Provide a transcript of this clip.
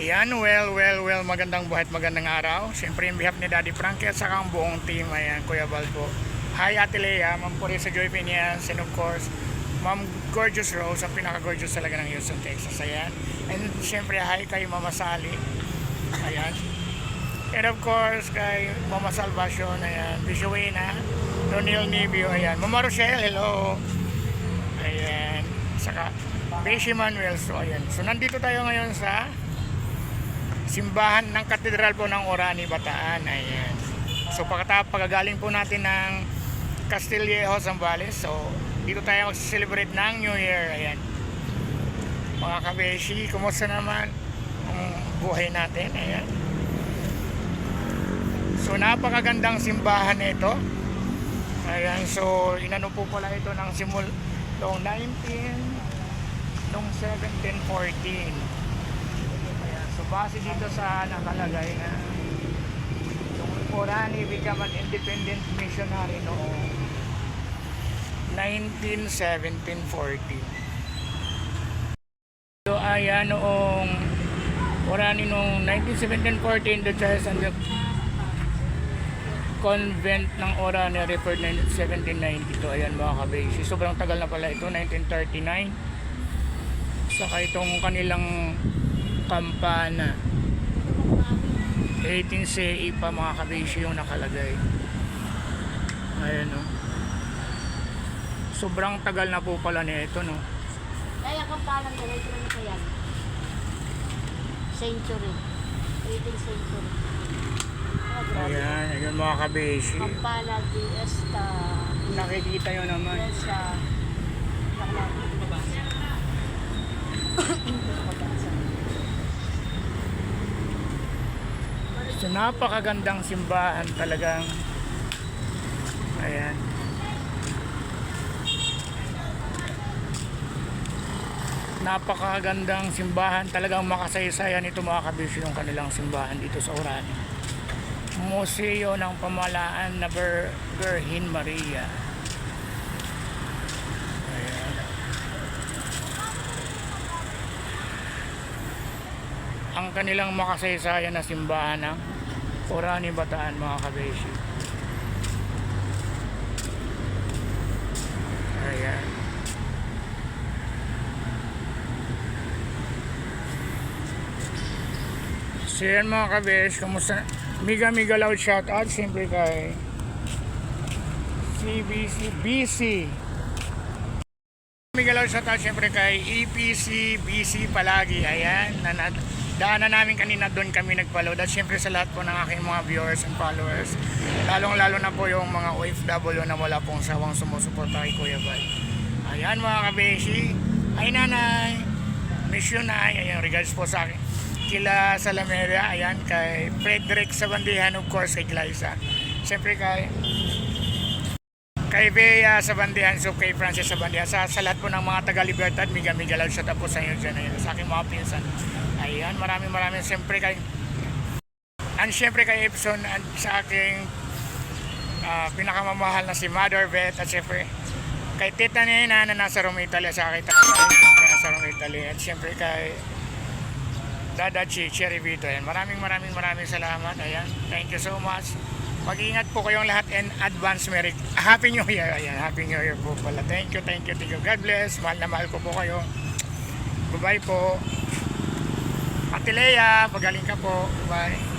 Ayan, well, magandang buhay at magandang araw. Siyempre, in behalf ni Daddy Frankie at saka ang buong team, ayan, Kuya Balbo. Hi, Ate Lea, Ma'am Purisa Joy Piñas, and of course, Ma'am Gorgeous Rose, ang pinaka-gorgeous talaga ng Houston, Texas, ayan. And siyempre, hi kay Mama Sally, ayan. And of course, kay Mama Salvacion, ayan, Bishuena, Ronil Nibio, ayan. Mama Rochelle, hello. Ayan, saka Beshi Manuel, so ayan. So, nandito tayo ngayon sa simbahan ng katedral po ng Orani, Bataan. Ayan. So pagkagaling po natin ng Castillejo, Zambales, so dito tayo mag-celebrate ng New Year. Ayan. Mga kabeshi, kumusta naman ang buhay natin? Ayan. So napakagandang simbahan nito. Ayan. So inano po pala ito ng noong 1714. So base dito sa nakalagay na yung Orani become an independent missionary noong 1714. So ayan, noong Orani noong 1917-14, the church and the convent ng Orani referred 1792. Ayan mga kabeshi, sobrang tagal na pala ito, 1939. Saka itong kanilang kampana 18 CE pa mga kabeshi yung nakalagay. Ayan o, sobrang tagal na po pala nito, no? Kaya kampana nila ito na yan, century, 18th century. Ayan mga kabeshi, Kampana di esta, nakikita nyo naman. esta So napakagandang simbahan talagang. Ayan. Napakagandang simbahan, talagang makasaysayan ito mga kabisyo yung kanilang simbahan dito sa Orani. Museo ng Pamahalaan na Virgin Maria. Ayan. Ang kanilang makasaysayan na simbahan ng Orani, Bataan mga kabeshi. Ayan. So yan mga kabeshi, kamusta? Miga loud shout out siyempre kay BC. Miga loud shout out siyempre kay EPC BC palagi. Ayan, daanan namin kanina, doon kami nagpaload. At syempre sa lahat po ng aking mga viewers and followers, lalong-lalo na po yung mga OFW na wala pong sawang sumusuporta kay Kuya Bal. Ayan mga kabeshi, ay nanay, miss you na. Ayan, regards po sa akin kila Salamera, ayan, kay Frederick Sabandihan, of course kay Glyza, syempre kay Bea Sabandihan, so kay Francis Sabandihan, sa lahat po ng mga taga Libertad, miga loud shout out po sa inyo dyan, ayan, sa aking mga pinsan. Ayan, maraming siyempre kay Epson, and sa aking pinakamamahal na si Mother Beth, at siyempre kay Tita Nena na nasa Rome, Italy, sa aking nasa Rome, Italy, at siyempre kay Dada Cherry Vito. Ayan, maraming salamat. Ayan, thank you so much. Mag-ingat po kayong lahat and advance Merry Happy New Year. Ayan, Happy New Year po pala. Thank you. God bless. Mahal na mahal ko po kayo. Bye-bye po. Ate Lea, pagaling ka po. Bye.